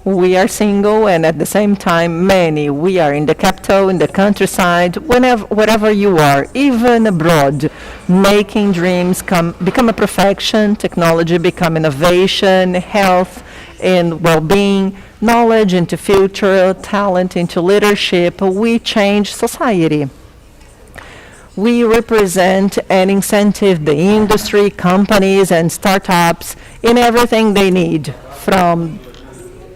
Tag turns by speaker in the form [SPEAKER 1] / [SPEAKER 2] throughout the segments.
[SPEAKER 1] We are single and at the same time many. We are in the capital, in the countryside, wherever you are, even abroad. Making dreams become a perfection, technology become innovation, health and well-being, knowledge into future, talent into leadership. We change society. We represent and incentive the industry, companies, and startups in everything they need, from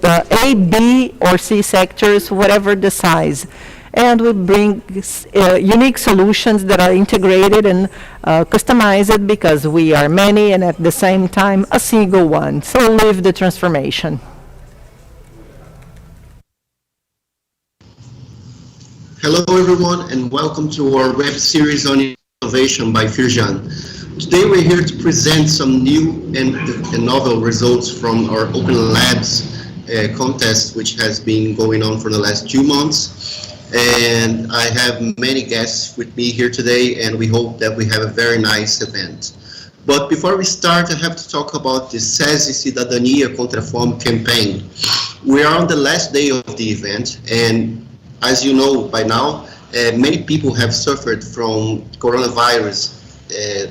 [SPEAKER 1] the A, B, or C sectors, whatever the size. And we bring unique solutions that are integrated and customized because we are many and at the same time a single one. So live the transformation.
[SPEAKER 2] Hello, everyone, and welcome to our web series on innovation by Firjan. Today, we're here to present some new and novel results from our Open Labs contest, which has been going on for the last 2 months. And I have many guests with me here today, and we hope that we have a very nice event. But before we start, I have to talk about the SESI Cidadania contra a Fome campaign. We are on the last day of the event, and as you know by now, many people have suffered from coronavirus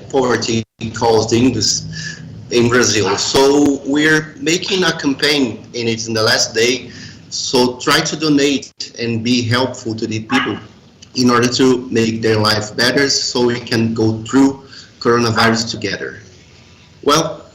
[SPEAKER 2] poverty caused in Brazil. So we're making a campaign in the last day. So try to donate and be helpful to the people in order to make their life better so we can go through coronavirus together. Well,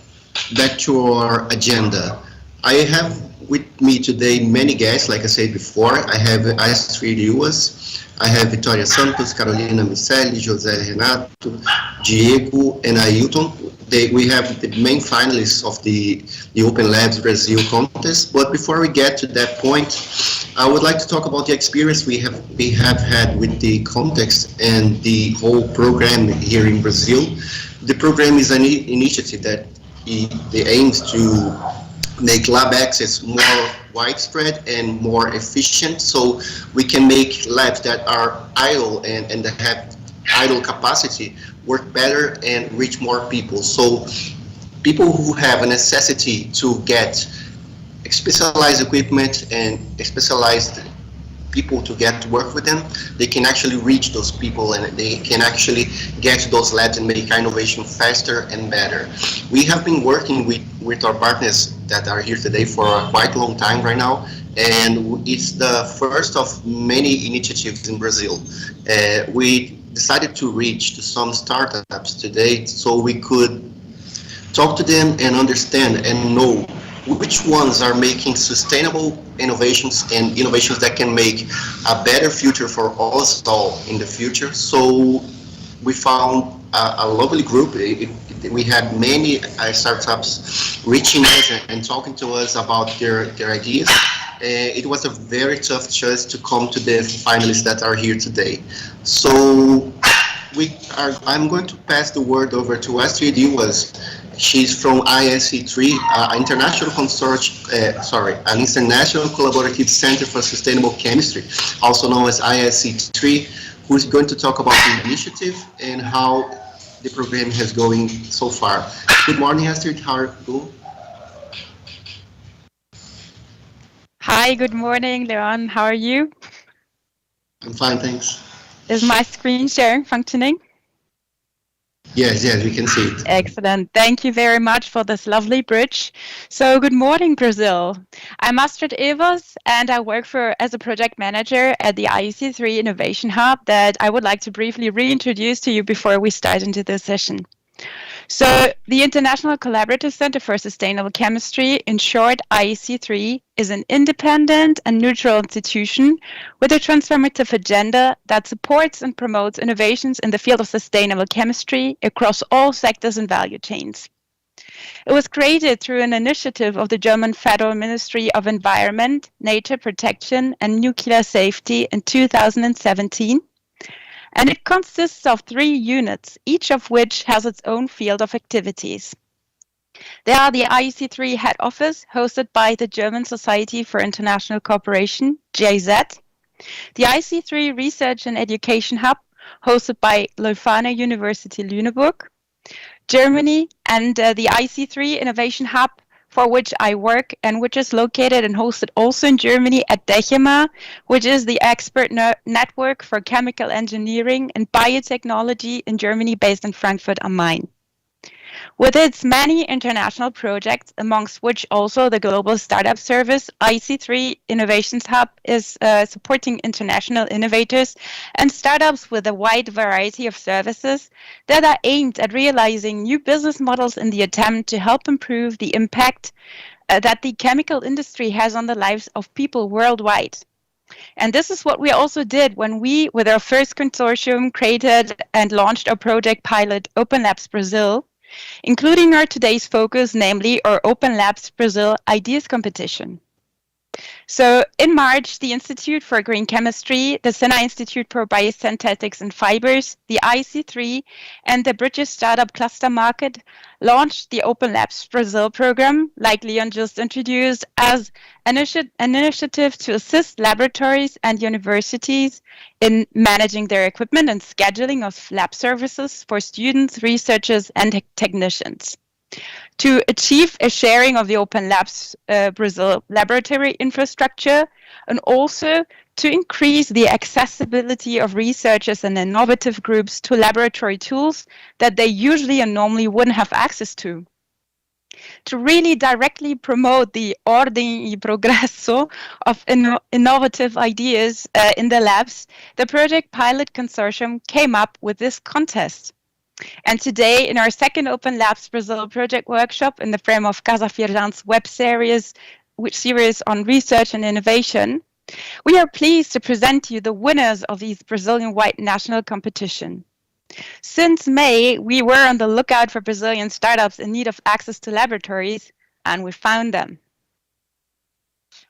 [SPEAKER 2] back to our agenda. I have with me today many guests, like I said before. I have Astrid Ruas, I have Vitória Santos, Carolina Miceli, José Renato, Diego, and Ailton. We have the main finalists of the Open Labs Brazil contest. But before we get to that point, I would like to talk about the experience we have had with the context and the whole program here in Brazil. The program is an initiative that it aims to make lab access more widespread and more efficient, so we can make labs that are idle and that have idle capacity work better and reach more people. So people who have a necessity to get specialized equipment and specialized people to get to work with them, they can actually reach those people and they can actually get to those labs and make innovation faster and better. We have been working with our partners that are here today for a quite long time right now, and it's the first of many initiatives in Brazil. We decided to reach to some startups today so we could talk to them and understand and know which ones are making sustainable innovations and innovations that can make a better future for us all in the future. So we found a lovely group. We had many startups reaching us and talking to us about their ideas. It was a very tough choice to come to the finalists that are here today. So I'm going to pass the word over to Astrid Ruas. She's from ISC3, an international collaborative center for sustainable chemistry, also known as ISC3, who is going to talk about the initiative and how the program is going so far. Good morning, Astrid. How are you?
[SPEAKER 3] Hi, good morning, Leon. How are you?
[SPEAKER 2] I'm fine, thanks.
[SPEAKER 3] Is my screen sharing functioning?
[SPEAKER 2] Yes, we can see it.
[SPEAKER 3] Excellent. Thank you very much for this lovely bridge. So good morning, Brazil. I'm Astrid Evers, and I work as a project manager at the IEC3 Innovation Hub that I would like to briefly reintroduce to you before we start into this session. So the International Collaborative Center for Sustainable Chemistry, in short IEC3, is an independent and neutral institution with a transformative agenda that supports and promotes innovations in the field of sustainable chemistry across all sectors and value chains. It was created through an initiative of the German Federal Ministry of Environment, Nature Protection and Nuclear Safety in 2017. And it consists of 3 units, each of which has its own field of activities. They are the IEC3 head office, hosted by the German Society for International Cooperation, GIZ, the IEC3 Research and Education Hub, hosted by Leuphana University Lüneburg, Germany, and the IEC3 Innovation Hub, for which I work and which is located and hosted also in Germany at DECHEMA, which is the expert network for chemical engineering and biotechnology in Germany based in Frankfurt am Main. With its many international projects, amongst which also the Global Startup Service, IC3 Innovations Hub is supporting international innovators and startups with a wide variety of services that are aimed at realizing new business models in the attempt to help improve the impact that the chemical industry has on the lives of people worldwide. And this is what we also did when we, with our first consortium, created and launched our project pilot, Open Labs Brazil, including our today's focus, namely our Open Labs Brazil Ideas Competition. So in March, the Institute for Green Chemistry, the Sena Institute for Biosynthetics and Fibers, the IC3, and the British Startup Cluster Market launched the Open Labs Brazil program, like Leon just introduced, as an initiative to assist laboratories and universities in managing their equipment and scheduling of lab services for students, researchers, and technicians. To achieve a sharing of the Open Labs Brazil laboratory infrastructure, and also to increase the accessibility of researchers and innovative groups to laboratory tools that they usually and normally wouldn't have access to. To really directly promote the ordem y progresso of innovative ideas in the labs, the Project Pilot Consortium came up with this contest. And today, in our second Open Labs Brazil project workshop in the frame of Casa Firjan's web series, which series on research and innovation, we are pleased to present to you the winners of these Brazilian-wide national competition. Since May, we were on the lookout for Brazilian startups in need of access to laboratories, and we found them.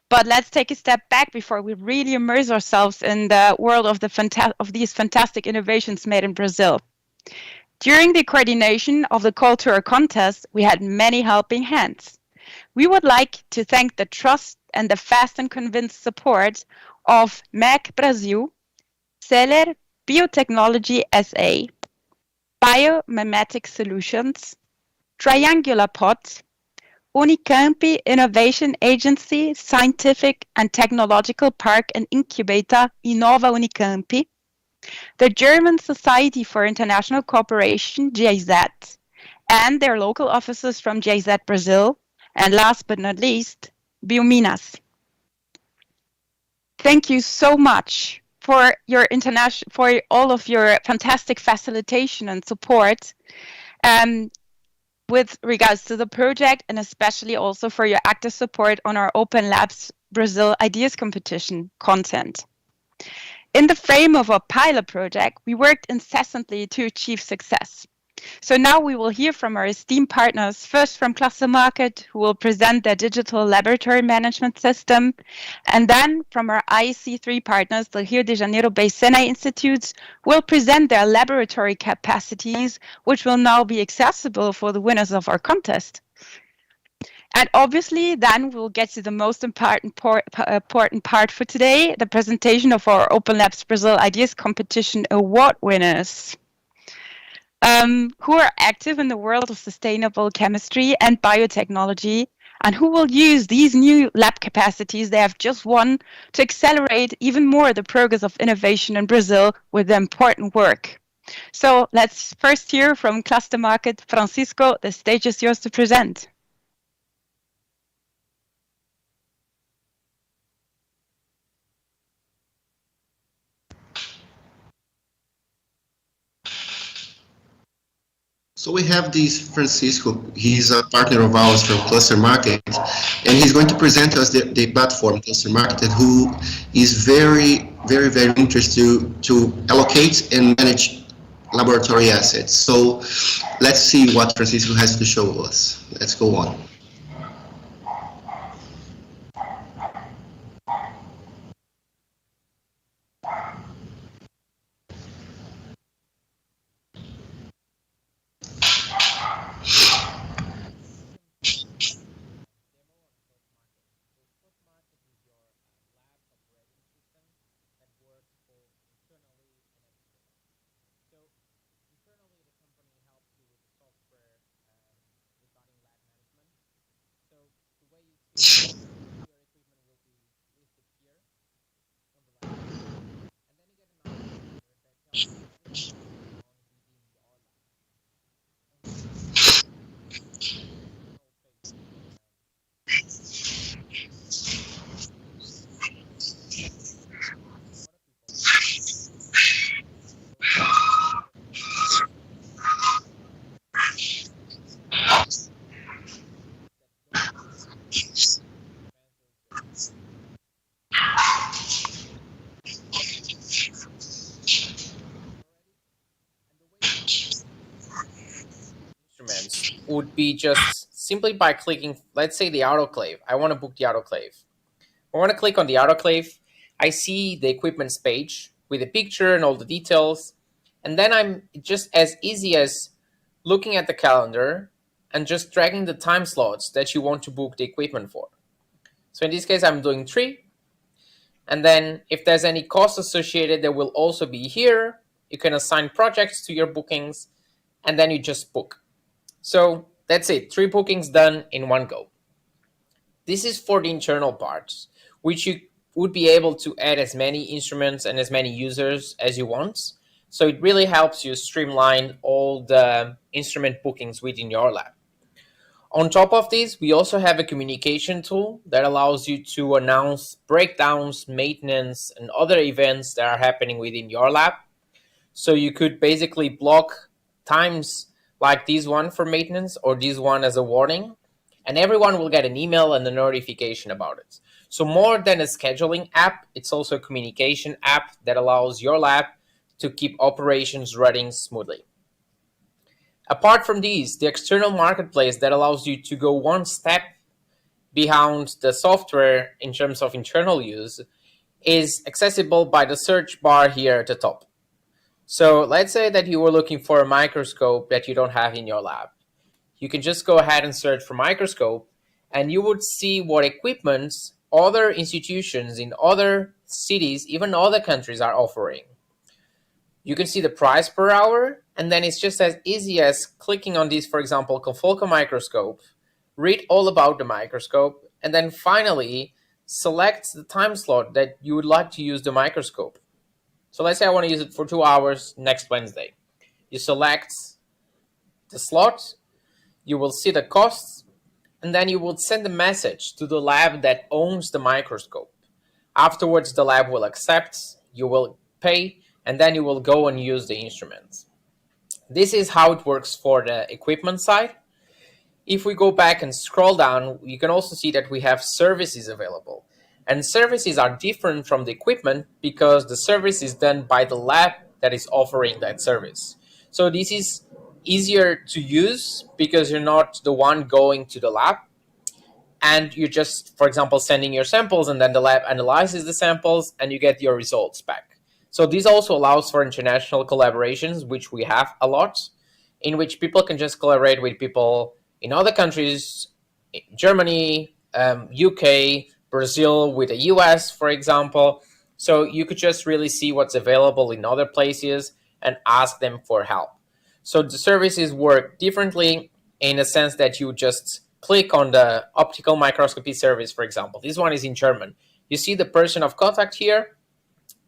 [SPEAKER 3] But let's take a step back before we really immerse ourselves in the world of these fantastic innovations made in Brazil. During the coordination of the Call to Our contest, we had many helping hands. We would like to thank the trust and the fast and convinced support of MEC Brasil, Celer Biotechnology SA, Biomimetic Solutions, Triangular Pot, Unicamp Innovation Agency, Scientific and Technological Park and Incubator Innova Unicamp, the German Society for International Cooperation, GIZ, and their local offices from GIZ Brazil, and last but not least, Biominas. Thank you so much for all of your fantastic facilitation and support with regards to the project, and especially also for your active support on our Open Labs Brazil Ideas Competition content. In the frame of our pilot project, we worked incessantly to achieve success. So now we will hear from our esteemed partners, first from Cluster Market, who will present their digital laboratory management system, and then from our IC3 partners, the Rio de Janeiro-based Sena Institutes, will present their laboratory capacities, which will now be accessible for the winners of our contest. And obviously, then we'll get to the most important part for today, the presentation of our Open Labs Brazil Ideas Competition award winners, who are active in the world of sustainable chemistry and biotechnology, and who will use these new lab capacities they have just won to accelerate even more the progress of innovation in Brazil with the important work. So let's first hear from Cluster Market. Francisco, the stage is yours to present.
[SPEAKER 2] So we have this Francisco, he's a partner of ours from Cluster Market, and he's going to present us the platform Cluster Market, who is very interested to allocate and manage laboratory assets. So let's see what Francisco has to show us. Let's go on.
[SPEAKER 4] would be just simply by clicking, let's say the autoclave. I want to book the autoclave. I want to click on the autoclave. I see the equipments page with a picture and all the details. And then I'm just as easy as looking at the calendar and just dragging the time slots that you want to book the equipment for. So in this case, I'm doing 3. And then if there's any cost associated, there will also be here. You can assign projects to your bookings, and then you just book. So that's it, 3 bookings done in one go. This is for the internal parts, which you would be able to add as many instruments and as many users as you want. So it really helps you streamline all the instrument bookings within your lab. On top of this, we also have a communication tool that allows you to announce breakdowns, maintenance, and other events that are happening within your lab. So you could basically block times like this one for maintenance or this one as a warning, and everyone will get an email and a notification about it. So more than a scheduling app, it's also a communication app that allows your lab to keep operations running smoothly. Apart from these, the external marketplace that allows you to go one step behind the software in terms of internal use is accessible by the search bar here at the top. So let's say that you were looking for a microscope that you don't have in your lab. You can just go ahead and search for microscope, and you would see what equipment other institutions in other cities, even other countries, are offering. You can see the price per hour, and then it's just as easy as clicking on this, for example, confocal microscope, read all about the microscope, and then finally select the time slot that you would like to use the microscope. So let's say I want to use it for 2 hours next Wednesday. You select the slot, you will see the costs, and then you will send a message to the lab that owns the microscope. Afterwards, the lab will accept, you will pay, and then you will go and use the instruments. This is how it works for the equipment side. If we go back and scroll down, you can also see that we have services available. And services are different from the equipment because the service is done by the lab that is offering that service. So this is easier to use because you're not the one going to the lab, and you're just, for example, sending your samples, and then the lab analyzes the samples and you get your results back. So this also allows for international collaborations, which we have a lot, in which people can just collaborate with people in other countries, Germany, UK, Brazil, with the US, for example. So you could just really see what's available in other places and ask them for help. So the services work differently in a sense that you just click on the optical microscopy service, for example. This one is in German. You see the person of contact here,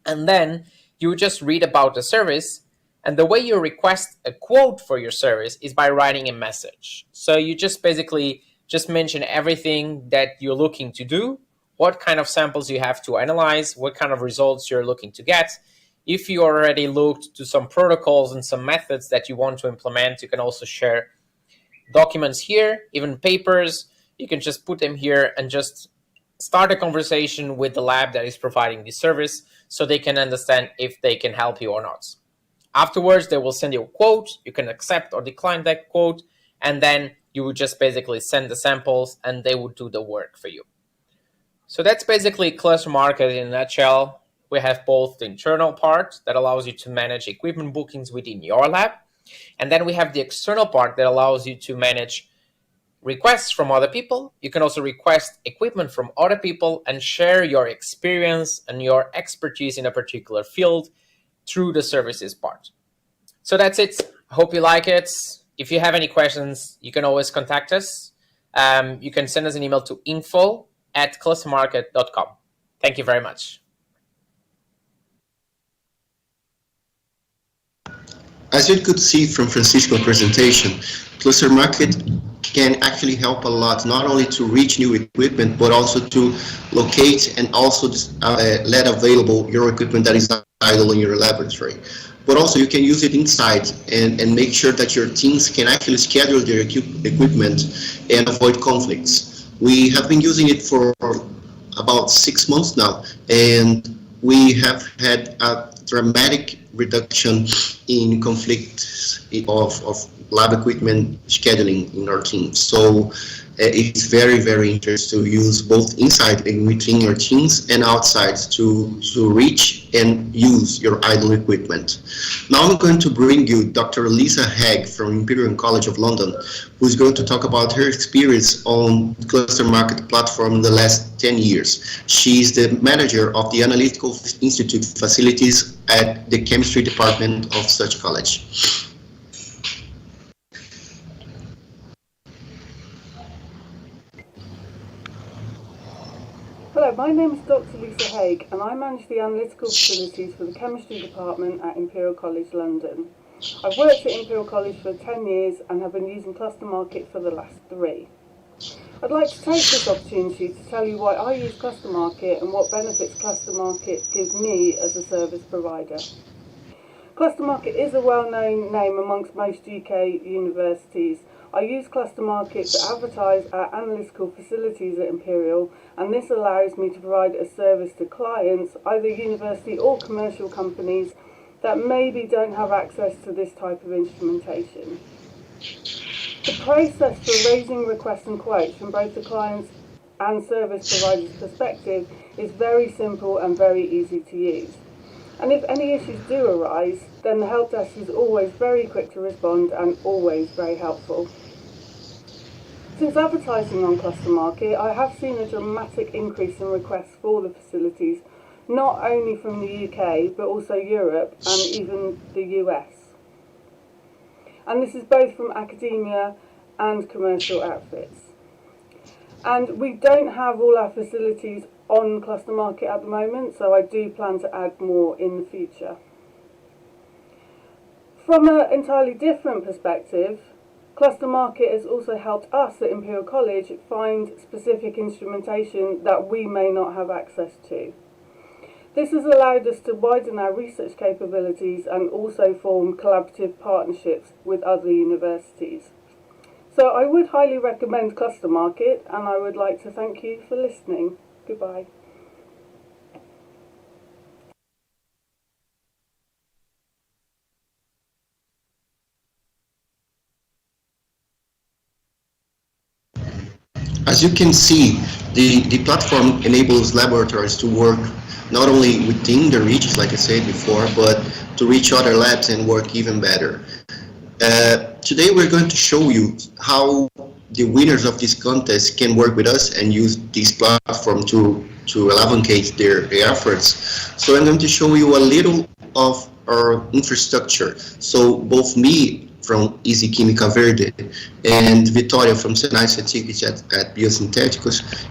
[SPEAKER 4] and then you just read about the service. And the way you request a quote for your service is by writing a message. So you just basically just mention everything that you're looking to do, what kind of samples you have to analyze, what kind of results you're looking to get. If you already looked to some protocols and some methods that you want to implement, you can also share documents here, even papers. You can just put them here and just start a conversation with the lab that is providing this service so they can understand if they can help you or not. Afterwards, they will send you a quote. You can accept or decline that quote, and then you would just basically send the samples and they would do the work for you. So that's basically Cluster Market in a nutshell. We have both the internal part that allows you to manage equipment bookings within your lab, and then we have the external part that allows you to manage requests from other people. You can also request equipment from other people and share your experience and your expertise in a particular field through the services part. So that's it. I hope you like it. If you have any questions, you can always contact us. You can send us an email to info@clustermarket.com. Thank you very much.
[SPEAKER 2] As you could see from Francisco's presentation, Cluster Market can actually help a lot, not only to reach new equipment, but also to locate and also let available your equipment that is idle in your laboratory. But also you can use it inside and make sure that your teams can actually schedule their equipment and avoid conflicts. We have been using it for about 6 months now, and we have had a dramatic reduction in conflicts of lab equipment scheduling in our team. So it's very, very interesting to use both inside and within your teams and outside to reach and use your idle equipment. Now I'm going to bring you Dr. Lisa Haig from Imperial College of London, who's going to talk about her experience on Cluster Market platform in the last 10 years. She's the manager of the Analytical Institute facilities at the chemistry department of such college.
[SPEAKER 5] Hello, my name is Dr. Lisa Haig and I manage the analytical facilities for the chemistry department at Imperial College London. I've worked at Imperial College for 10 years and have been using Cluster Market for the last 3. I'd like to take this opportunity to tell you why I use Cluster Market and what benefits Cluster Market gives me as a service provider. Cluster Market is a well-known name amongst most UK universities. I use Cluster Market to advertise our analytical facilities at Imperial, and this allows me to provide a service to clients, either university or commercial companies, that maybe don't have access to this type of instrumentation. The process for raising requests and quotes from both the client's and service provider's perspective is very simple and very easy to use. And if any issues do arise, then the help desk is always very quick to respond and always very helpful. Since advertising on Cluster Market, I have seen a dramatic increase in requests for the facilities, not only from the UK, but also Europe and even the US. And this is both from academia and commercial outfits. And we don't have all our facilities on Cluster Market at the moment, so I do plan to add more in the future. From an entirely different perspective, Cluster Market has also helped us at Imperial College find specific instrumentation that we may not have access to. This has allowed us to widen our research capabilities and also form collaborative partnerships with other universities. So I would highly recommend Cluster Market, and I would like to thank you for listening. Goodbye.
[SPEAKER 2] As you can see, the platform enables laboratories to work not only within the regions, like I said before, but to reach other labs and work even better. Today we're going to show you how the winners of this contest can work with us and use this platform to elevate their efforts. So I'm going to show you a little of our infrastructure. So both me from Easy Química Verde and Vitória from Senai Certificates at Biosyntheticals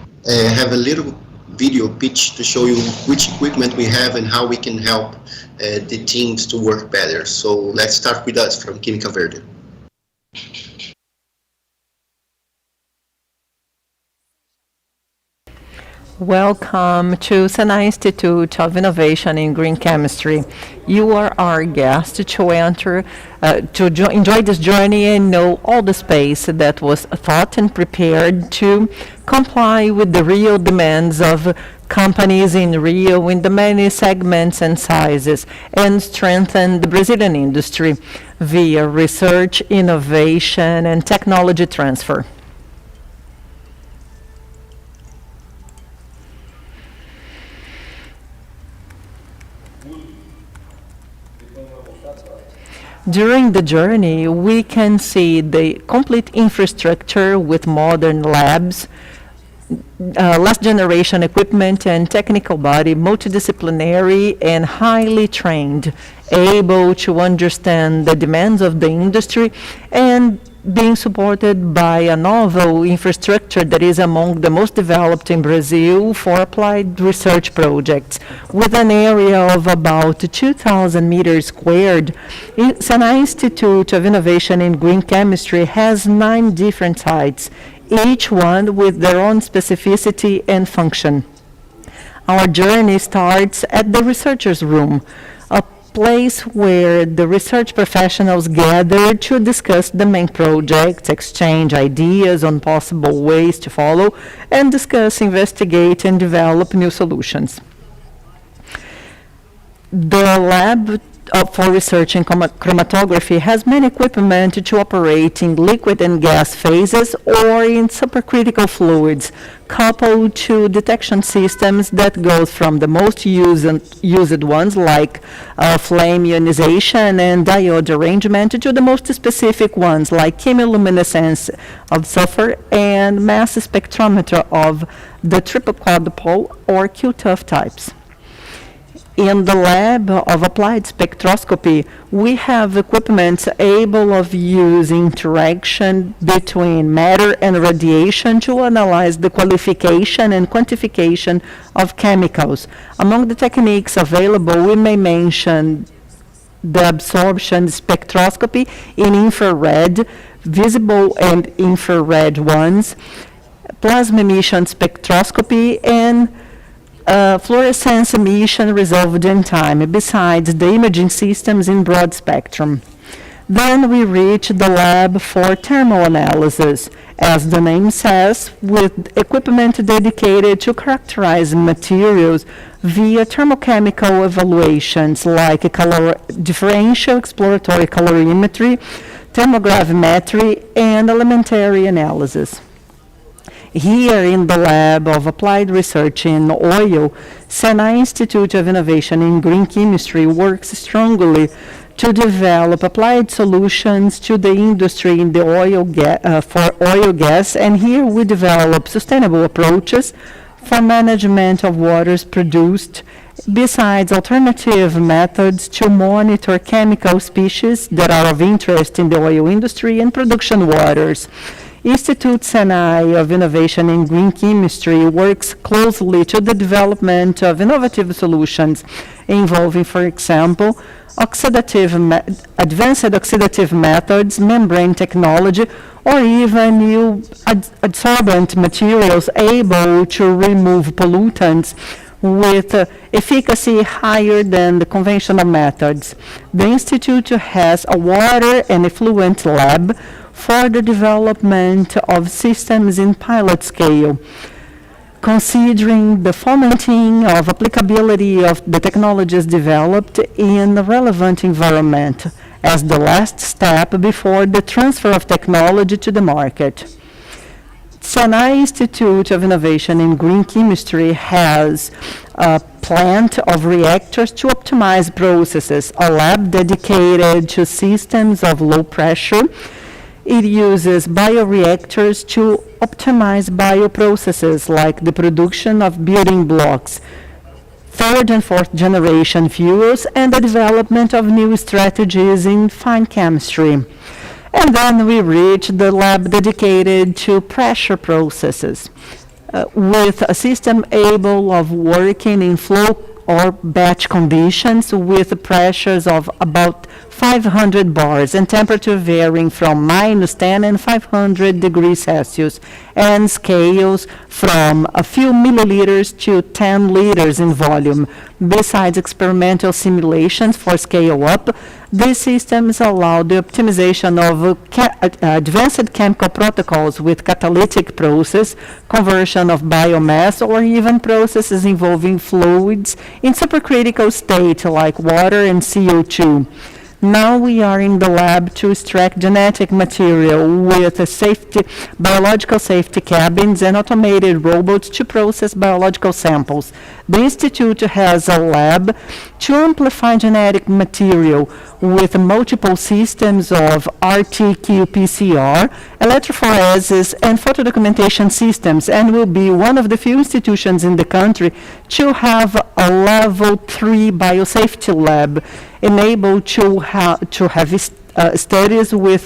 [SPEAKER 2] have a little video pitch to show you which equipment we have and how we can help the teams to work better. So let's start with us from Química Verde.
[SPEAKER 1] Welcome to Senai Institute of Innovation in Green Chemistry. You are our guest to enter, enjoy this journey and know all the space that was thought and prepared to comply with the real demands of companies in Rio in the many segments and sizes, and strengthen the Brazilian industry via research, innovation, and technology transfer. During the journey, we can see the complete infrastructure with modern labs, last generation equipment and technical body, multidisciplinary and highly trained, able to understand the demands of the industry and being supported by a novel infrastructure that is among the most developed in Brazil for applied research projects. With an area of about 2,000 meters squared, Senai Institute of Innovation in Green Chemistry has 9 different sites, each one with their own specificity and function. Our journey starts at the researchers' room, a place where the research professionals gather to discuss the main projects, exchange ideas on possible ways to follow, and discuss, investigate, and develop new solutions. The lab for research in chromatography has many equipment to operate in liquid and gas phases or in supercritical fluids, coupled to detection systems that go from the most used ones like flame ionization and diode arrangement to the most specific ones like chemiluminescence of sulfur and mass spectrometer of the triple quadrupole or QTUF types. In the lab of applied spectroscopy, we have equipment able of using interaction between matter and radiation to analyze the qualification and quantification of chemicals. Among the techniques available, we may mention the absorption spectroscopy in infrared, visible and infrared ones, plasma emission spectroscopy, and fluorescence emission resolved in time, besides the imaging systems in broad spectrum. Then we reach the lab for thermal analysis, as the name says, with equipment dedicated to characterize materials via thermochemical evaluations like differential exploratory calorimetry, thermogravimetry, and elementary analysis. Here in the Lab of Applied Research in Oil, Senai Institute of Innovation in Green Chemistry works strongly to develop applied solutions to the industry in the for oil gas, and here we develop sustainable approaches for management of waters produced, besides alternative methods to monitor chemical species that are of interest in the oil industry and production waters. Institute Senai of Innovation in Green Chemistry works closely to the development of innovative solutions involving, for example, advanced oxidative methods, membrane technology, or even new adsorbent materials able to remove pollutants with efficacy higher than the conventional methods. The Institute has a water and effluent lab for the development of systems in pilot scale, considering the fomenting of applicability of the technologies developed in the relevant environment as the last step before the transfer of technology to the market. Senai Institute of Innovation in Green Chemistry has a plant of reactors to optimize processes, a lab dedicated to systems of low pressure. It uses bioreactors to optimize bioprocesses like the production of building blocks, third and fourth generation fuels, and the development of new strategies in fine chemistry. And then we reach the lab dedicated to pressure processes, with a system able of working in flow or batch conditions with pressures of about 500 bars and temperature varying from -10 and 500 degrees Celsius, and scales from a few milliliters to 10 liters in volume. Besides experimental simulations for scale-up, these systems allow the optimization of advanced chemical protocols with catalytic process, conversion of biomass, or even processes involving fluids in supercritical state like water and CO2. Now we are in the lab to extract genetic material with biological safety cabins and automated robots to process biological samples. The Institute has a lab to amplify genetic material with multiple systems of RT-qPCR, electrophoresis, and photodocumentation systems, and will be one of the few institutions in the country to have a level 3 biosafety lab enabled to have studies with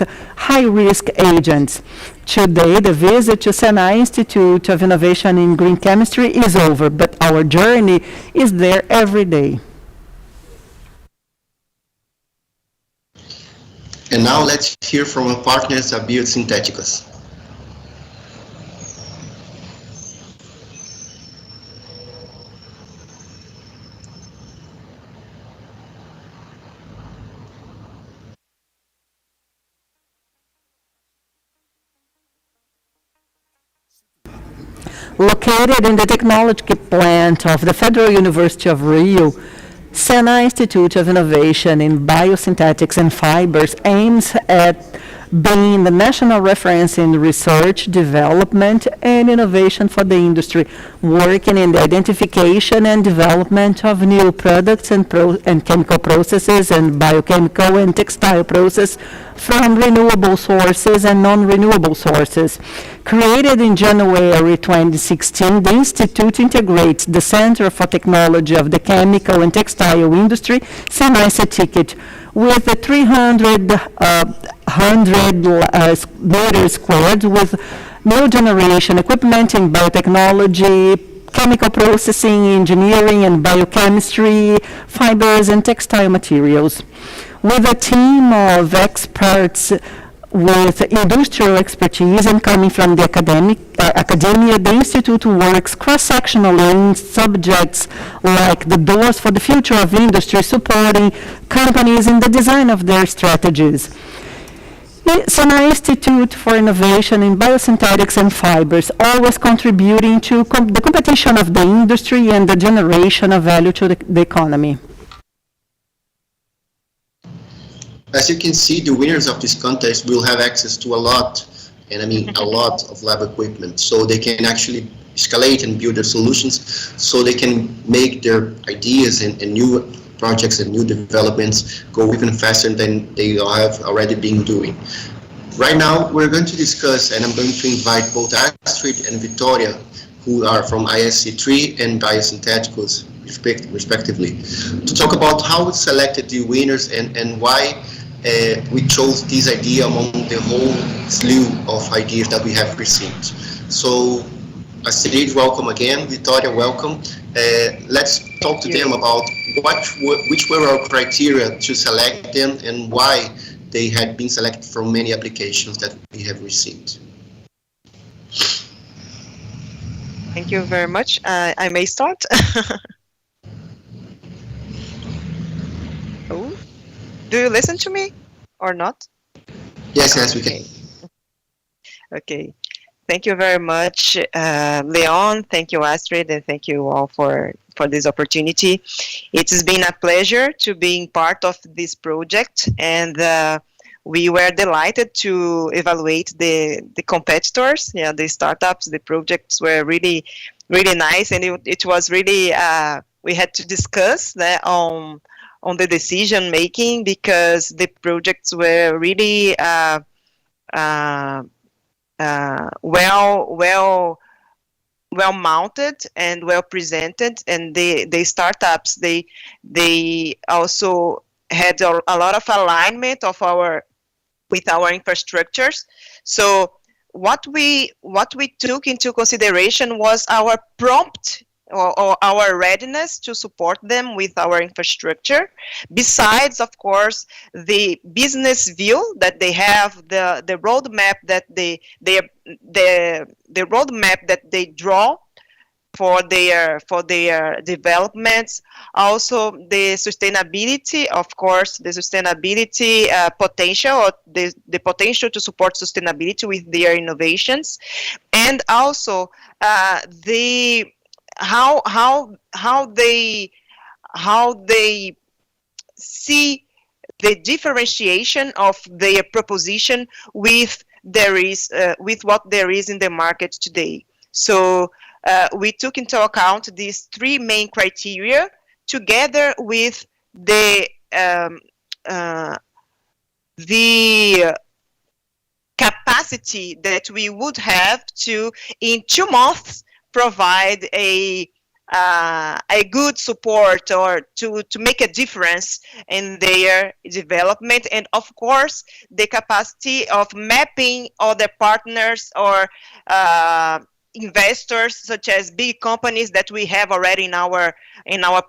[SPEAKER 1] high-risk agents. Today, the visit to Senai Institute of Innovation in Green Chemistry is over, but our journey is there every day.
[SPEAKER 2] And now let's hear from our partners at Biosyntheticals.
[SPEAKER 1] Located in the technology plant of the Federal University of Rio, Sena Institute of Innovation in Biosynthetics and Fibers aims at being the national reference in research, development, and innovation for the industry, working in the identification and development of new products and chemical processes and biochemical and textile process from renewable sources and non-renewable sources. Created in January 2016, the Institute integrates the Center for Technology of the Chemical and Textile Industry, Sena Ticket, with a 300 meters squared with new generation equipment in biotechnology, chemical processing, engineering and biochemistry, fibers and textile materials. With a team of experts with industrial expertise and coming from the academia, the Institute works cross-sectionally in subjects like the doors for the future of industry, supporting companies in the design of their strategies. Sena Institute for Innovation in Biosynthetics and Fibers, always contributing to the competition of the industry and the generation of value to the economy.
[SPEAKER 2] As you can see, the winners of this contest will have access to a lot of lab equipment, so they can actually escalate and build their solutions, so they can make their ideas and new projects and new developments go even faster than they have already been doing. Right now, we're going to discuss, and I'm going to invite both Astrid and Victoria, who are from ISC3 and Biosyntheticals, respectively, to talk about how we selected the winners and why we chose this idea among the whole slew of ideas that we have received. So, Astrid, welcome again. Victoria, welcome. Let's talk to them about which were our criteria to select them and why they had been selected from many applications that we have received.
[SPEAKER 6] Thank you very much. I may start. Oh, do you listen to me or not?
[SPEAKER 2] Yes, we can.
[SPEAKER 6] Okay. Thank you very much, Leon. Thank you, Astrid, and thank you all for this opportunity. It has been a pleasure to being part of this project, and we were delighted to evaluate the competitors, the startups. The projects were really, really nice, and it was really, we had to discuss that on the decision making, because the projects were really well mounted and well presented, and the startups they also had a lot of alignment with our infrastructures. So what we took into consideration was our prompt or our readiness to support them with our infrastructure, besides, of course, the business view that they have, the roadmap that the roadmap that they draw for their developments. Also, the sustainability, of course, the sustainability potential, or the potential to support sustainability with their innovations, and also how they see the differentiation of their proposition with what there is in the market today. So we took into account these three main criteria, together with the capacity that we would have to, in 2 months, provide a good support, or to make a difference in their development, and of course the capacity of mapping other partners or investors, such as big companies that we have already in our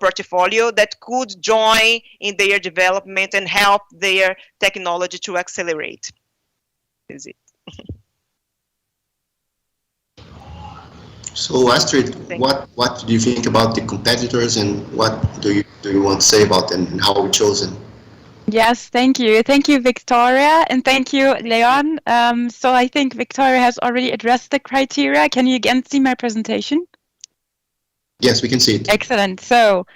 [SPEAKER 6] portfolio, that could join in their development and help their technology to accelerate. Is it?
[SPEAKER 2] So Astrid, what do you think about the competitors, and what do you want to say about them and how we chose them?
[SPEAKER 3] Yes, thank you. Thank you, Victoria, and thank you, Leon. So I think Victoria has already addressed the criteria. Can you again see my presentation?
[SPEAKER 2] Yes, we can see it.
[SPEAKER 3] Excellent. So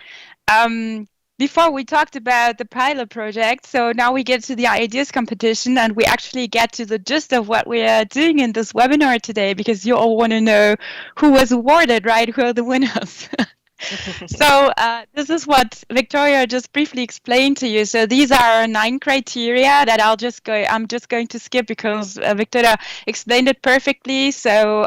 [SPEAKER 3] before we talked about the pilot project, so now we get to the ideas competition, and we actually get to the gist of what we are doing in this webinar today, because you all want to know who was awarded, right? Who are the winners? So this is what Victoria just briefly explained to you. So these are 9 criteria that I'm just going to skip because Victoria explained it perfectly. So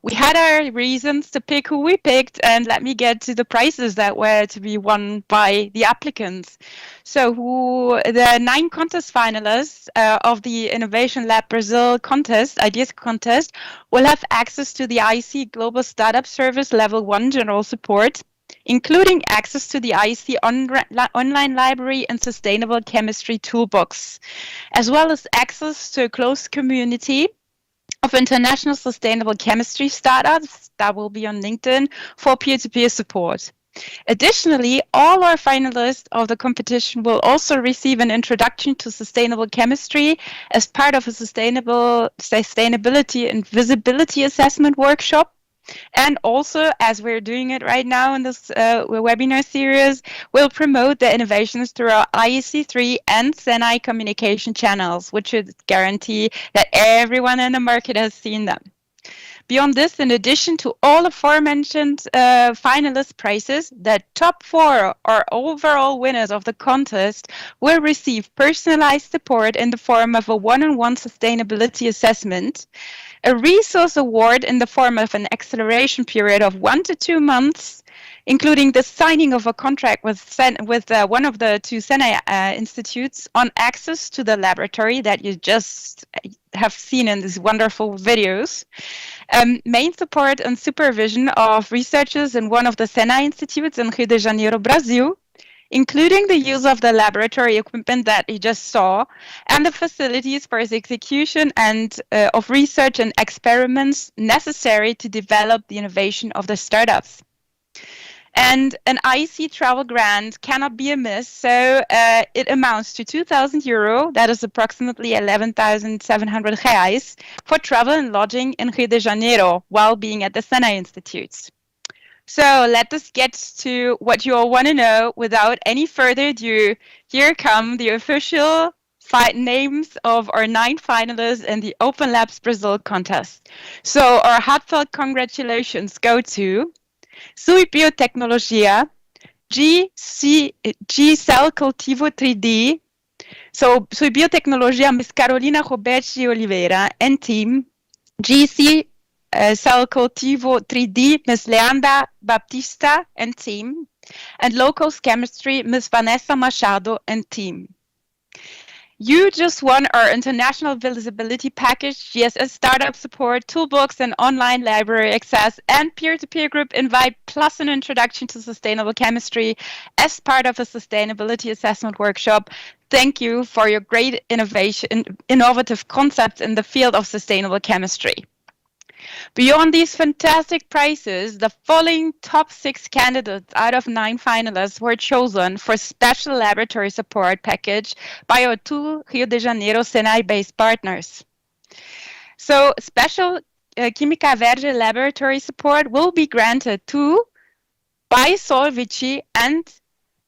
[SPEAKER 3] we had our reasons to pick who we picked, and let me get to the prizes that were to be won by the applicants. So the 9 contest finalists of the Innovation Lab Brazil contest, Ideas Contest, will have access to the IEC Global Startup Service Level 1 general support, including access to the IEC online library and sustainable chemistry toolbox, as well as access to a closed community of international sustainable chemistry startups that will be on LinkedIn for peer-to-peer support. Additionally, all our finalists of the competition will also receive an introduction to sustainable chemistry as part of a sustainability and visibility assessment workshop. And also, as we're doing it right now in this webinar series, we'll promote the innovations through our IEC3 and SENAI communication channels, which would guarantee that everyone in the market has seen them. Beyond this, in addition to all aforementioned finalist prizes, the top 4 or overall winners of the contest will receive personalized support in the form of a one-on-one sustainability assessment, a resource award in the form of an acceleration period of 1 to 2 months, including the signing of a contract with one of the 2 SENAI institutes on access to the laboratory that you just have seen in these wonderful videos, main support and supervision of researchers in one of the SENAI institutes in Rio de Janeiro, Brazil, including the use of the laboratory equipment that you just saw, and the facilities for its execution and of research and experiments necessary to develop the innovation of the startups. And an IEC travel grant cannot be amiss, so it amounts to €2,000, that is approximately 11,700 reais, for travel and lodging in Rio de Janeiro while being at the SENAI Institutes. So let us get to what you all want to know. Without any further ado, here come the official names of our 9 finalists in the Open Labs Brazil contest. So our heartfelt congratulations go to Sui Biotecnologia, G Cell Cultivo 3D, so Sui Biotecnologia, Ms. Carolina Roberti Oliveira and team, GC Cell Cultivo 3D, Ms. Leanda Baptista and team, and Locals Chemistry, Ms. Vanessa Machado and team. You just won our International Visibility Package, GSS Startup Support, Toolbox and Online Library Access, and Peer-to-Peer Group Invite, plus an Introduction to Sustainable Chemistry as part of a Sustainability Assessment Workshop. Thank you for your great innovative concepts in the field of sustainable chemistry. Beyond these fantastic prizes, the following top 6 candidates out of 9 finalists were chosen for special laboratory support package by our 2 Rio de Janeiro SENAI-based partners. So special Química Verde laboratory support will be granted to Biosolvici, and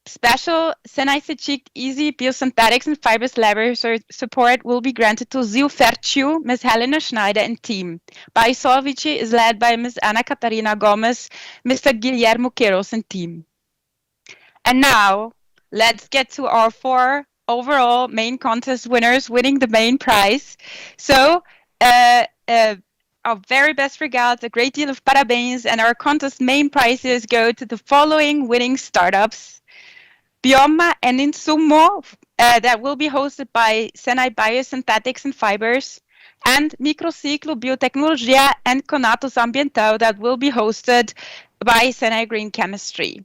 [SPEAKER 3] special SENAI CETIC Easy Biosynthetics and Fibers laboratory support will be granted to Zilfertiu, Ms. Helena Schneider and team. Biosolvici is led by Ms. Ana Catarina Gomes, Mr. Guilhermo Queiroz and team. And now, let's get to our 4 overall main contest winners winning the main prize. So, our very best regards, a great deal of parabéns, and our contest main prizes go to the following winning startups: Bioma and Insumo, that will be hosted by SENAI Biosynthetics and Fibers, and Microciclo Biotecnologia and Conatus Ambiental, that will be hosted by SENAI Green Chemistry.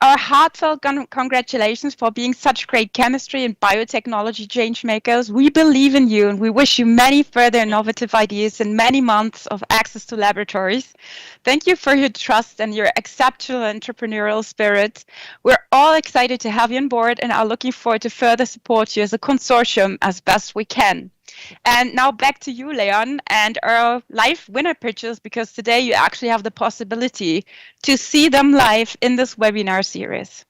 [SPEAKER 3] Our heartfelt congratulations for being such great chemistry and biotechnology change makers. We believe in you, and we wish you many further innovative ideas and many months of access to laboratories. Thank you for your trust and your exceptional entrepreneurial spirit. We're all excited to have you on board and are looking forward to further support you as a consortium as best we can. And now back to you, Leon, and our live winner pitches, because today you actually have the possibility to see them live in this webinar series.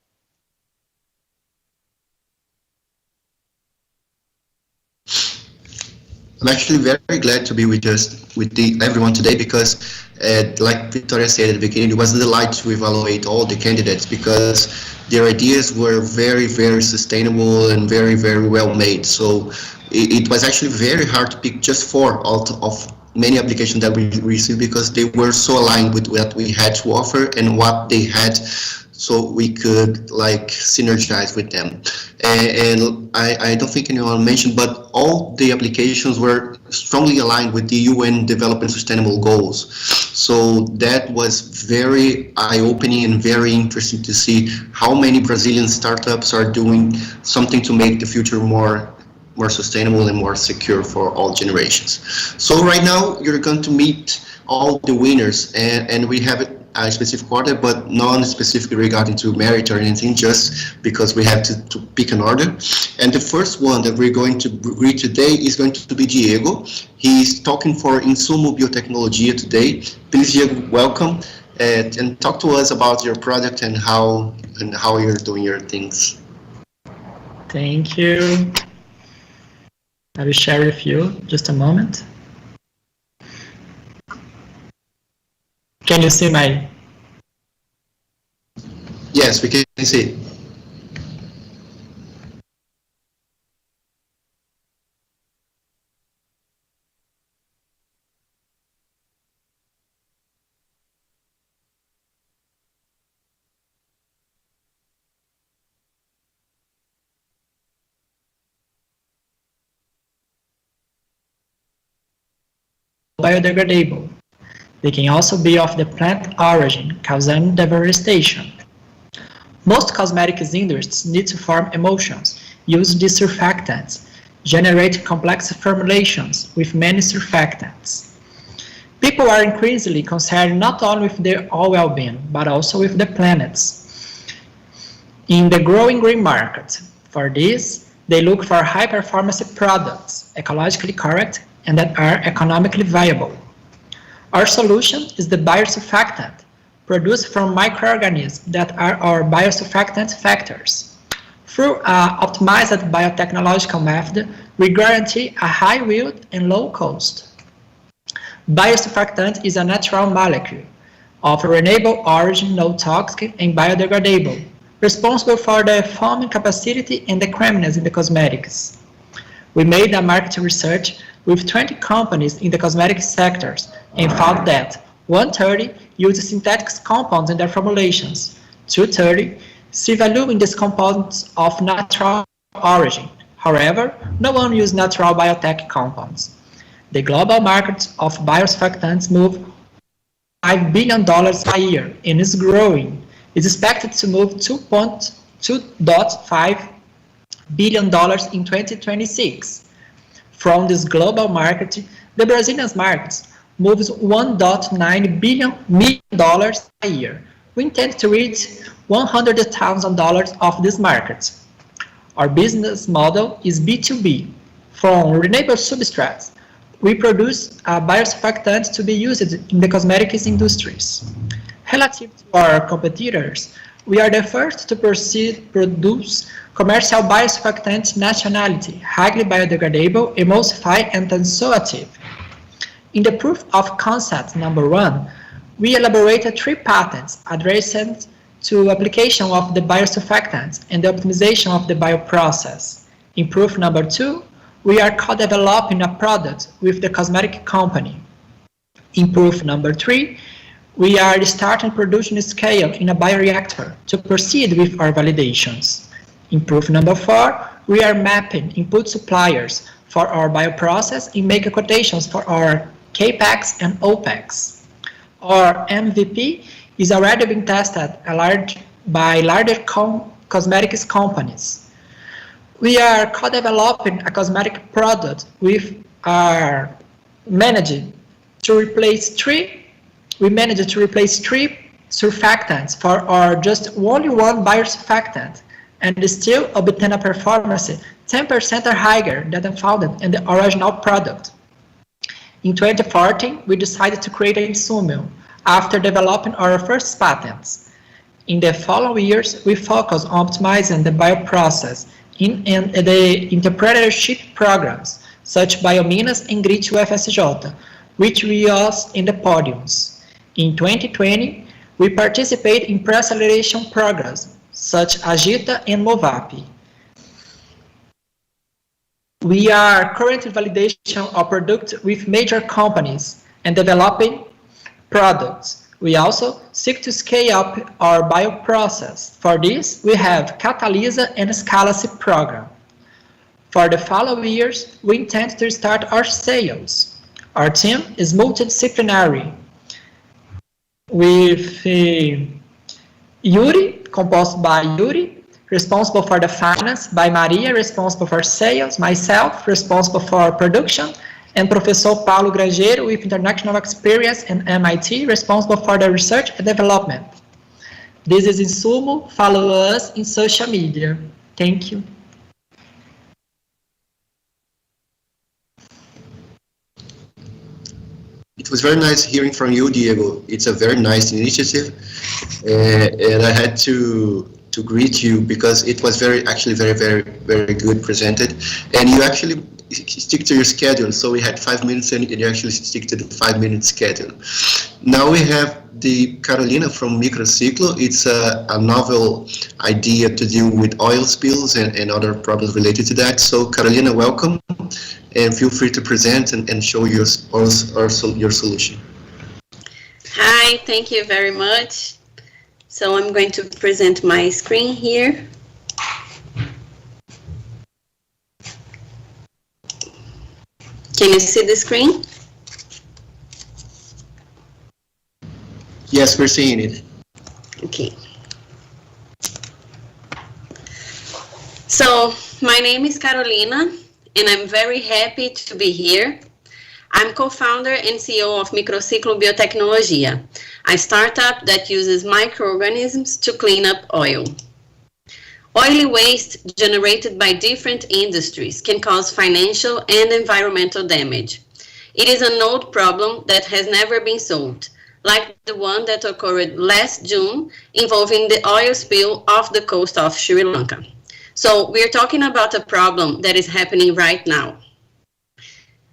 [SPEAKER 2] I'm actually very glad to be with everyone today because, like Victoria said at the beginning, it was a delight to evaluate all the candidates because their ideas were very, very sustainable and very, very well made. So it was actually very hard to pick just 4 out of many applications that we received because they were so aligned with what we had to offer and what they had, so we could like synergize with them. And I don't think anyone mentioned, but all the applications were strongly aligned with the UN Development Sustainable Goals. So that was very eye-opening and very interesting to see how many Brazilian startups are doing something to make the future more sustainable and more secure for all generations. So right now you're going to meet all the winners, and we have a specific order, but non-specifically regarding to merit or anything, just because we have to pick an order. And the first one that we're going to greet today is going to be Diego. He's talking for Insumo Biotecnologia today. Please, Diego, welcome, and talk to us about your product and how you're doing your things.
[SPEAKER 7] Thank you. I will share with you just a moment. Can you see my?
[SPEAKER 2] Yes, we can see.
[SPEAKER 7] Biodegradable. They can also be of the plant origin, causing deforestation. Most cosmetics industries need to form emulsions, use these surfactants, generate complex formulations with many surfactants. People are increasingly concerned not only with their own well-being, but also with the planet's. In the growing green market, for this, they look for high-performance products, ecologically correct, and that are economically viable. Our solution is the biosurfactant, produced from microorganisms that are our biosurfactant factors. Through an optimized biotechnological method, we guarantee a high yield and low cost. Biosurfactant is a natural molecule of renewable origin, non-toxic and biodegradable, responsible for the foaming capacity and the creaminess in the cosmetics. We made a market research with 20 companies in the cosmetic sectors and found that 130 use synthetic compounds in their formulations, 230 see value in these compounds of natural origin. However, no one uses natural biotech compounds. The global market of biosurfactants moves $5 billion a year and is growing. It's expected to move $2.5 billion in 2026. From this global market, the Brazilian market moves $1.9 billion a year. We intend to reach $100,000 of this market. Our business model is B2B. From renewable substrates, we produce biosurfactants to be used in the cosmetics industries. Relative to our competitors, we are the first to produce commercial biosurfactant nationality, highly biodegradable, emulsify, and tensioactive. In the proof of concept number 1, we elaborated 3 patents addressing to application of the biosurfactants and the optimization of the bioprocess. In proof number 2, we are co-developing a product with the cosmetic company. In proof number 3, we are starting production scale in a bioreactor to proceed with our validations. In proof number 4, we are mapping input suppliers for our bioprocess and make quotations for our CAPEX and OPEX. Our MVP is already being tested by larger cosmetics companies. We are co-developing a cosmetic product with our managed to replace 3 surfactants for our just only 1 biosurfactant, and still obtain a performance 10% or higher than found in the original product. In 2014, we decided to create a Insumo after developing our first patents. In the following years, we focused on optimizing the bioprocess in the entrepreneurship programs, such Biominas and Grit UFSJ, which we use in the podiums. In 2020, we participate in pre-acceleration programs, such Agita and Movap. We are currently validation of products with major companies and developing products. We also seek to scale up our bioprocess. For this, we have Catalysa and Scalasi program. For the following years, we intend to start our sales. Our team is multidisciplinary, with Yuri, composed by Yuri, responsible for the finance, by Maria, responsible for sales, myself, responsible for production, and Professor Paulo Grangeiro, with international experience and MIT, responsible for the research and development. This is Insumo. Follow us in social media. Thank you.
[SPEAKER 2] It was very nice hearing from you, Diego. It's a very nice initiative, and I had to greet you because it was very good presented, and you actually stick to your schedule. So we had 5 minutes, and you actually stick to the 5-minute schedule. Now we have the Carolina from Microciclo. It's a novel idea to deal with oil spills and other problems related to that. So Carolina, welcome, and feel free to present and show your solution.
[SPEAKER 8] Hi, thank you very much. So I'm going to present my screen here. Can you see the screen?
[SPEAKER 2] Yes, we're seeing it.
[SPEAKER 8] Okay. So my name is Carolina, and I'm very happy to be here. I'm co-founder and CEO of Microciclo Biotecnologia, a startup that uses microorganisms to clean up oil. Oily waste generated by different industries can cause financial and environmental damage. It is an old problem that has never been solved, like the one that occurred last June involving the oil spill off the coast of Sri Lanka. So we're talking about a problem that is happening right now.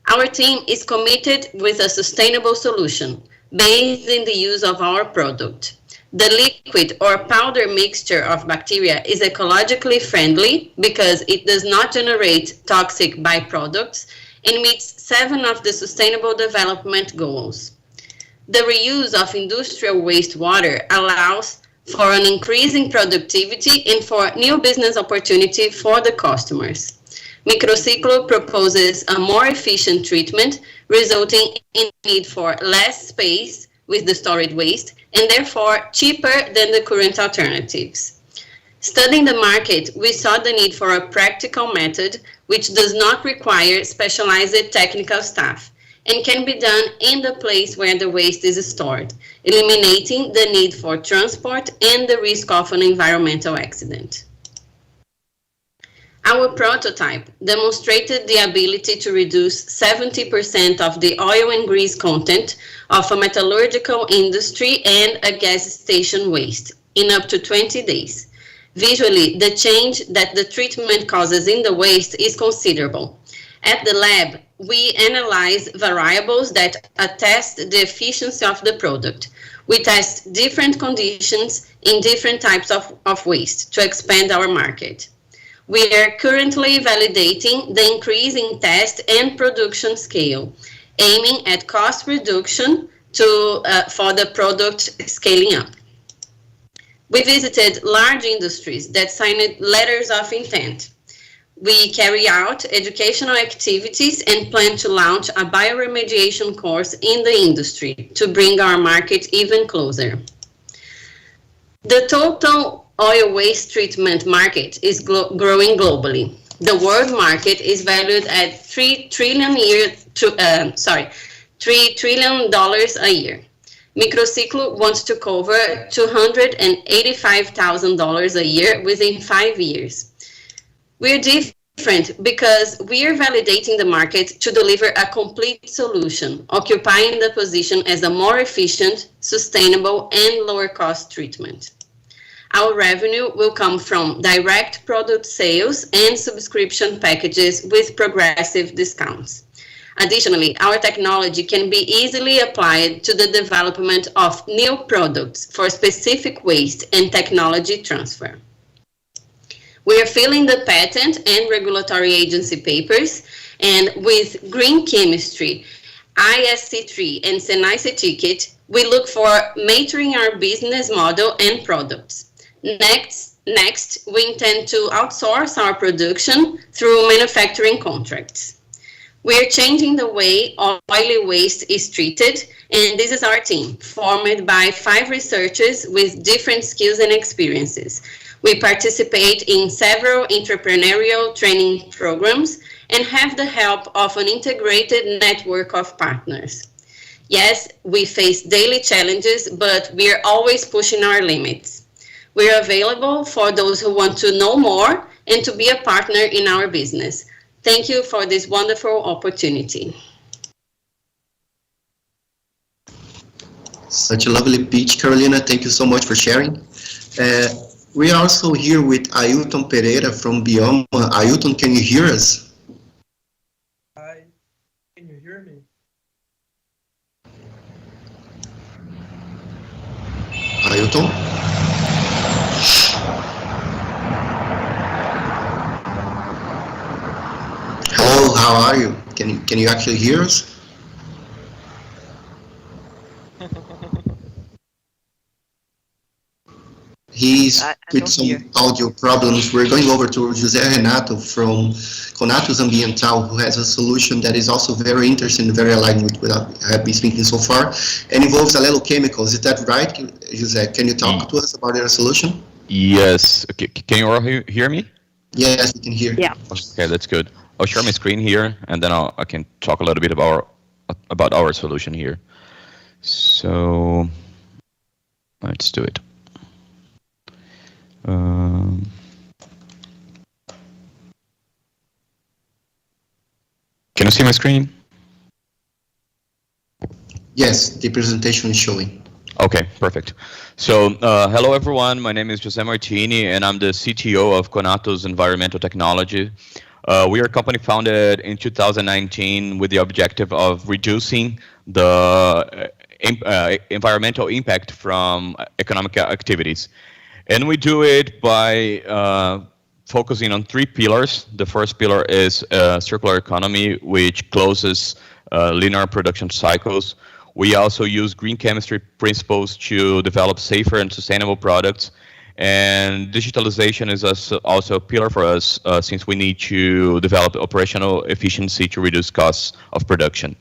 [SPEAKER 8] Our team is committed with a sustainable solution based in the use of our product. The liquid or powder mixture of bacteria is ecologically friendly because it does not generate toxic byproducts and meets 7 of the Sustainable Development Goals. The reuse of industrial wastewater allows for an increase in productivity and for new business opportunity for the customers. Microciclo proposes a more efficient treatment, resulting in need for less space with the stored waste, and therefore cheaper than the current alternatives. Studying the market, we saw the need for a practical method which does not require specialized technical staff and can be done in the place where the waste is stored, eliminating the need for transport and the risk of an environmental accident. Our prototype demonstrated the ability to reduce 70% of the oil and grease content of a metallurgical industry and a gas station waste in up to 20 days. Visually, the change that the treatment causes in the waste is considerable. At the lab, we analyze variables that attest the efficiency of the product. We test different conditions in different types of waste to expand our market. We are currently validating the increase in test and production scale, aiming at cost reduction for the product scaling up. We visited large industries that signed letters of intent. We carry out educational activities and plan to launch a bioremediation course in the industry to bring our market even closer. The total oil waste treatment market is growing globally. The world market is valued at $3 trillion a year. Microciclo wants to cover $285,000 a year within 5 years. We're different because we are validating the market to deliver a complete solution, occupying the position as a more efficient, sustainable, and lower cost treatment. Our revenue will come from direct product sales and subscription packages with progressive discounts. Additionally, our technology can be easily applied to the development of new products for specific waste and technology transfer. We are filling the patent and regulatory agency papers, and with green chemistry, ISC3 and SENAI certificate, we look for maturing our business model and products. Next, we intend to outsource our production through manufacturing contracts. We are changing the way oily waste is treated, and this is our team, formed by 5 researchers with different skills and experiences. We participate in several entrepreneurial training programs and have the help of an integrated network of partners. Yes, we face daily challenges, but we are always pushing our limits. We are available for those who want to know more and to be a partner in our business. Thank you for this wonderful opportunity.
[SPEAKER 2] Such a lovely pitch, Carolina. Thank you so much for sharing. We are also here with Ailton Pereira from Bioma. Ailton, can you hear us?
[SPEAKER 7] Hi, can you hear me?
[SPEAKER 2] Ailton? Hello, how are you? Can you actually hear us? He's with some audio problems. We're going over to José Renato from Conatus Ambiental, who has a solution that is also very interesting and very aligned with what I have been speaking so far, and involves allelochemicals. Is that right, José? Can you talk to us about your solution?
[SPEAKER 9] Yes. Okay. Can you all hear me?
[SPEAKER 2] Yes, we can hear.
[SPEAKER 8] Yeah.
[SPEAKER 9] Okay, that's good. I'll share my screen here, and then I can talk a little bit about our solution here. So let's do it. Can you see my screen?
[SPEAKER 2] Yes, the presentation is showing.
[SPEAKER 9] Okay, perfect. So, hello everyone. My name is Jose Martini, and I'm the CTO of Conatus Environmental Technology. We are a company founded in 2019 with the objective of reducing the environmental impact from economic activities. And we do it by focusing on 3 pillars. The first pillar is circular economy, which closes linear production cycles. We also use green chemistry principles to develop safer and sustainable products. And digitalization is also a pillar for us since we need to develop operational efficiency to reduce costs of production.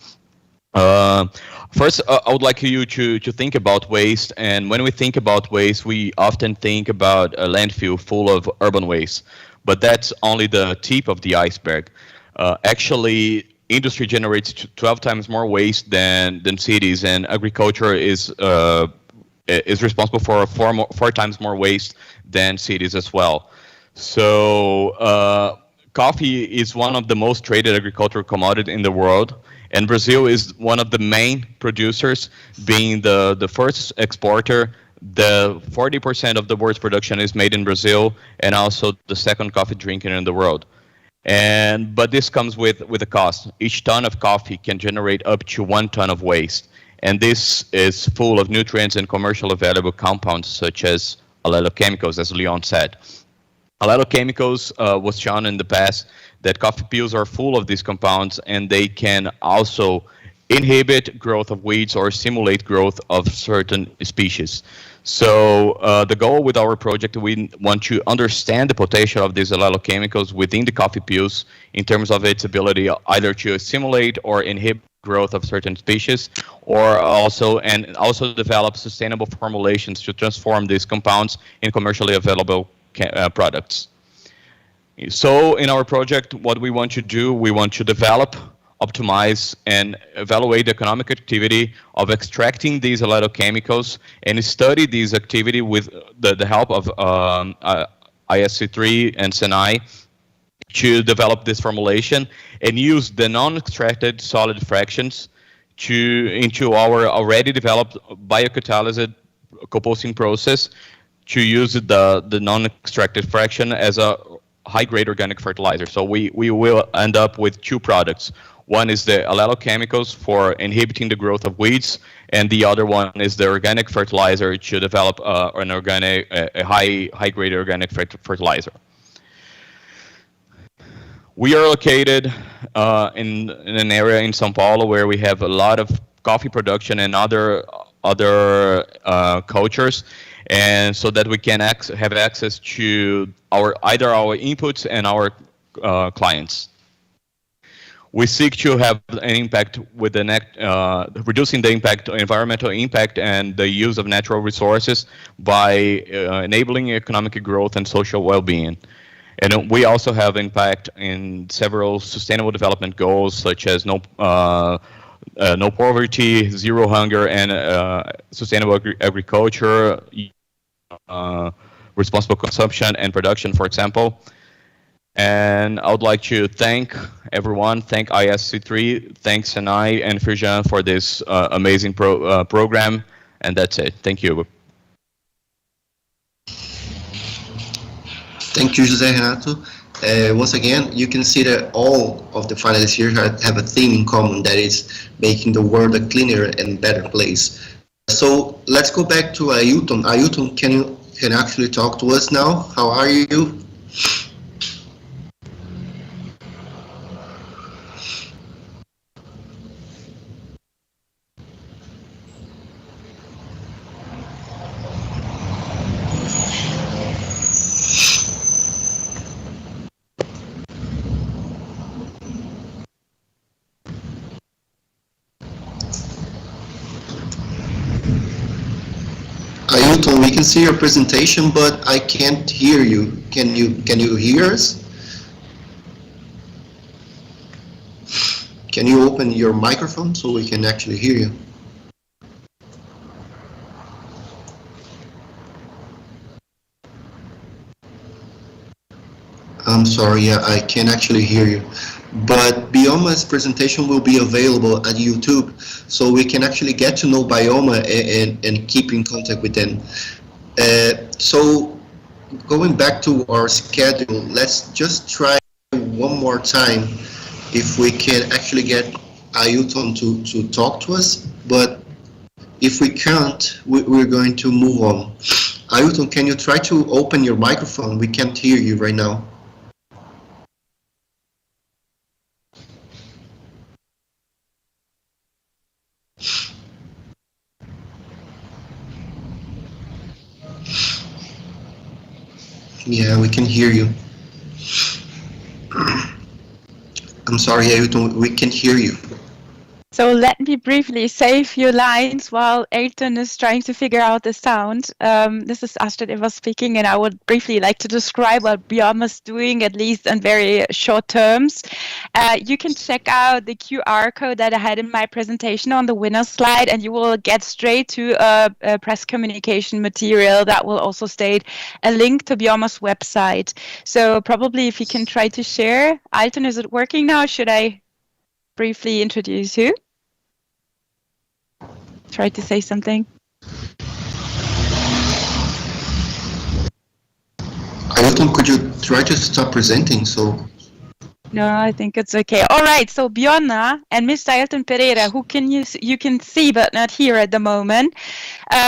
[SPEAKER 9] First, I would like you to think about waste. And when we think about waste, we often think about a landfill full of urban waste. But that's only the tip of the iceberg. Actually, industry generates 12 times more waste than cities, and agriculture is responsible for 4 times more waste than cities as well. So coffee is one of the most traded agricultural commodities in the world, and Brazil is one of the main producers, being the first exporter. The 40% of the world's production is made in Brazil, and also the second coffee drinker in the world. But this comes with a cost. Each ton of coffee can generate up to 1 ton of waste. And this is full of nutrients and commercially available compounds such as allelochemicals, as Leon said. Allelochemicals was shown in the past that coffee peels are full of these compounds, and they can also inhibit growth of weeds or stimulate growth of certain species. So the goal with our project, we want to understand the potential of these allelochemicals within the coffee peels in terms of its ability either to stimulate or inhibit growth of certain species, or also develop sustainable formulations to transform these compounds in commercially available products. So in our project, what we want to do, we want to develop, optimize, and evaluate the economic activity of extracting these allelochemicals and study these activity with the help of ISC3 and SENAI to develop this formulation and use the non-extracted solid fractions into our already developed biocatalyzed composting process to use the non-extracted fraction as a high-grade organic fertilizer. So we will end up with two products. One is the allelochemicals for inhibiting the growth of weeds, and the other one is the organic fertilizer to develop a high-grade organic fertilizer. We are located in an area in São Paulo where we have a lot of coffee production and other cultures, and so that we can have access to either our inputs and our clients. We seek to have an impact with reducing the environmental impact and the use of natural resources by enabling economic growth and social well-being. And we also have impact in several sustainable development goals, such as no poverty, zero hunger, and sustainable agriculture, responsible consumption and production, for example. And I would like to thank everyone, thank ISC3, thanks Senai and Firjan for this amazing program, and that's it. Thank you.
[SPEAKER 2] Thank you, José Renato. Once again, you can see that all of the finalists here have a theme in common, that is making the world a cleaner and better place. So let's go back to Ailton. Ailton, can you actually talk to us now? How are you? Ailton, we can see your presentation, but I can't hear you. Can you hear us? Can you open your microphone so we can actually hear you? I'm sorry, yeah, I can't actually hear you. But Bioma's presentation will be available at YouTube, so we can actually get to know Bioma and keep in contact with them. So going back to our schedule, let's just try one more time if we can actually get Ailton to talk to us. But if we can't, we're going to move on. Ailton, can you try to open your microphone? We can't hear you right now. Yeah, we can hear you. I'm sorry, Ailton, we can hear you.
[SPEAKER 3] So let me briefly say a few lines while Ailton is trying to figure out the sound. This is Astrid Eva speaking, and I would briefly like to describe what Bioma is doing, at least in very short terms. You can check out the QR code that I had in my presentation on the winner slide, and you will get straight to a press communication material that will also state a link to Bioma's website. So probably if you can try to share. Ailton, is it working now? Should I briefly introduce you? Try to say something.
[SPEAKER 2] Ailton, could you try to stop presenting?
[SPEAKER 3] No, I think it's okay. All right, so Bioma and Mr. Ailton Pereira, who you can see but not hear at the moment.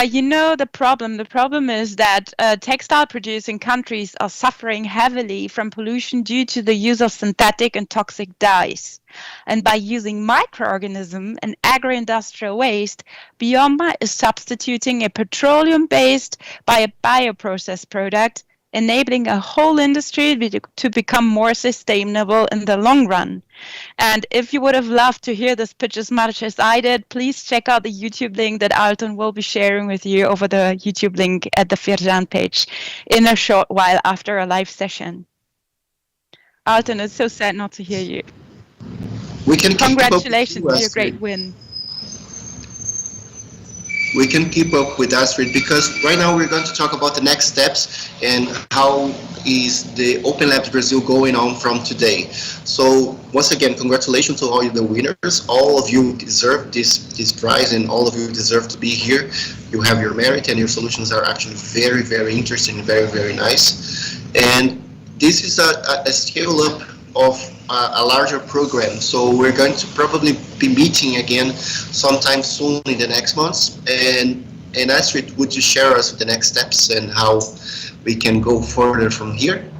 [SPEAKER 3] You know the problem. The problem is that textile producing countries are suffering heavily from pollution due to the use of synthetic and toxic dyes. And by using microorganism and agro-industrial waste, Bioma is substituting a petroleum-based by a bioprocess product, enabling a whole industry to become more sustainable in the long run. And if you would have loved to hear this pitch as much as I did, please check out the YouTube link that Ailton will be sharing with you over the YouTube link at the Firjan page in a short while after a live session. Ailton, it's so sad not to hear you.
[SPEAKER 2] We can
[SPEAKER 3] Congratulations on your great win.
[SPEAKER 2] we can keep up with Astrid, because right now we're going to talk about the next steps and how is the Open Labs Brazil going on from today. So once again, congratulations to all the winners. All of you deserve this prize, and all of you deserve to be here. You have your merit, and your solutions are actually very, very interesting and very, very nice. And this is a scale up of a larger program. So we're going to probably be meeting again sometime soon in the next months. And Astrid, would you share us the next steps and how we can go further from here?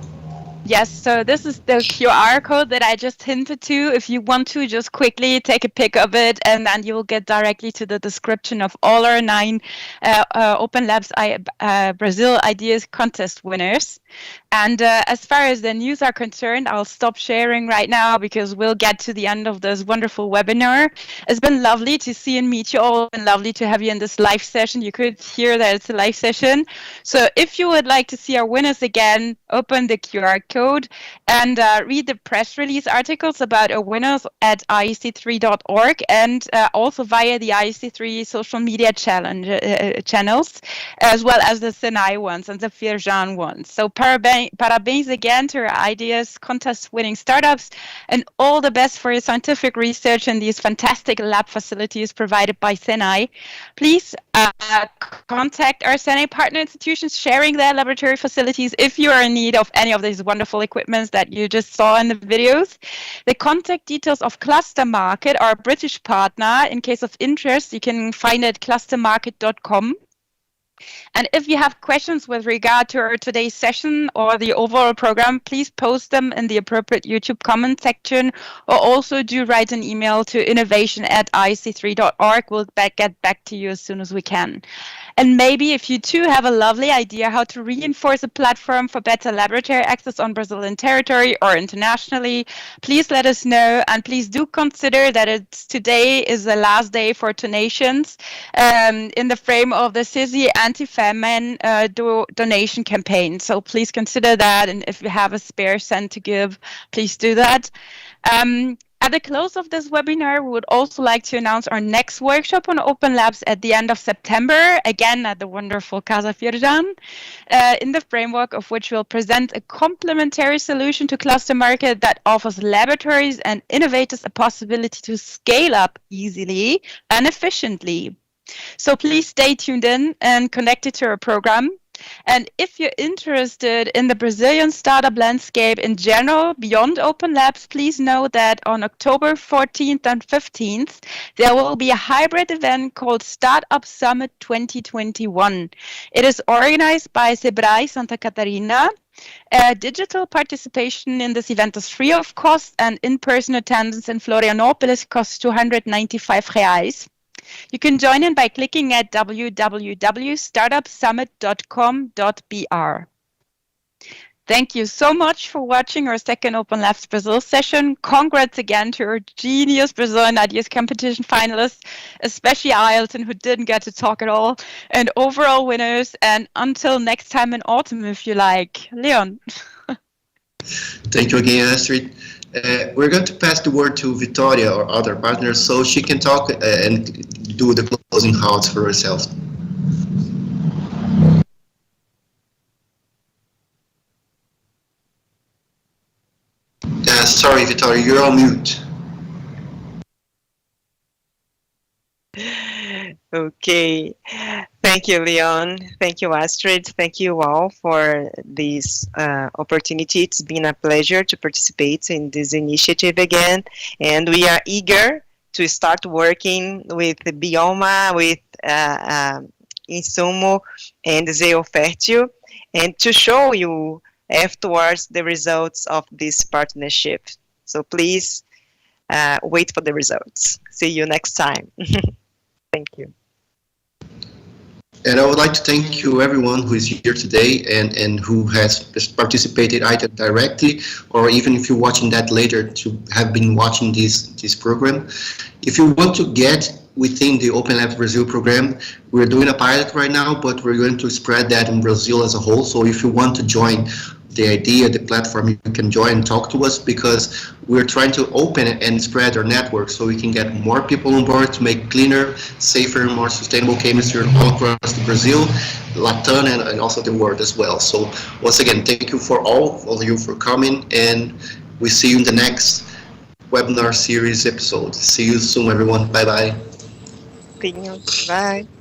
[SPEAKER 3] Yes, so this is the QR code that I just hinted to. If you want to, just quickly take a pic of it, and then you will get directly to the description of all our 9 Open Labs Brazil Ideas Contest winners. And as far as the news are concerned, I'll stop sharing right now because we'll get to the end of this wonderful webinar. It's been lovely to see and meet you all, and lovely to have you in this live session. You could hear that it's a live session. So if you would like to see our winners again, open the QR code and read the press release articles about our winners at IEC3.org, and also via the IEC3 social media channels, as well as the Senai ones and the Firjan ones. So parabéns again to our Ideas Contest winning startups, and all the best for your scientific research in these fantastic lab facilities provided by Senai. Please contact our Senai partner institutions sharing their laboratory facilities if you are in need of any of these wonderful equipments that you just saw in the videos. The contact details of Cluster Market, our British partner, in case of interest, you can find it at clustermarket.com. And if you have questions with regard to our today's session or the overall program, please post them in the appropriate YouTube comment section, or also do write an email to innovation@iec3.org. We'll get back to you as soon as we can. And maybe if you too have a lovely idea how to reinforce a platform for better laboratory access on Brazilian territory or internationally, please let us know, and please do consider that today is the last day for donations in the frame of the CISI anti-famine donation campaign. So please consider that, and if you have a spare cent to give, please do that. At the close of this webinar, we would also like to announce our next workshop on Open Labs at the end of September, again at the wonderful Casa Firjan, in the framework of which we'll present a complementary solution to Cluster Market that offers laboratories and innovators a possibility to scale up easily and efficiently. So please stay tuned in and connected to our program. And if you're interested in the Brazilian startup landscape in general, beyond Open Labs, please know that on October 14th and 15th, there will be a hybrid event called Startup Summit 2021. It is organized by Sebrae Santa Catarina. Digital participation in this event is free of cost, and in-person attendance in Florianópolis costs R$295. You can join in by clicking at www.startupsummit.com.br. Thank you so much for watching our second Open Labs Brazil session. Congrats again to our genius Brazilian Ideas Competition finalists, especially Ailton, who didn't get to talk at all, and overall winners. And until next time in autumn, if you like. Leon.
[SPEAKER 2] Thank you again, Astrid. We're going to pass the word to Victoria, our other partner, so she can talk and do the closing thoughts for herself. Sorry, Victoria, you're on mute.
[SPEAKER 6] Okay. Thank you, Leon. Thank you, Astrid. Thank you all for this opportunity. It's been a pleasure to participate in this initiative again. And we are eager to start working with Bioma, with Insumo and Zeofertil, and to show you afterwards the results of this partnership. So please wait for the results. See you next time. Thank you.
[SPEAKER 2] And I would like to thank you, everyone who is here today and who has participated either directly or even if you're watching that later to have been watching this program. If you want to get within the Open Labs Brazil program, we're doing a pilot right now, but we're going to spread that in Brazil as a whole. So if you want to join the idea, the platform, you can join and talk to us, because we're trying to open and spread our network so we can get more people on board to make cleaner, safer, more sustainable chemistry all across Brazil, Latin, and also the world as well. So once again, thank you for all of you for coming, and we see you in the next webinar series episode. See you soon, everyone. Bye-bye.
[SPEAKER 6] Bye.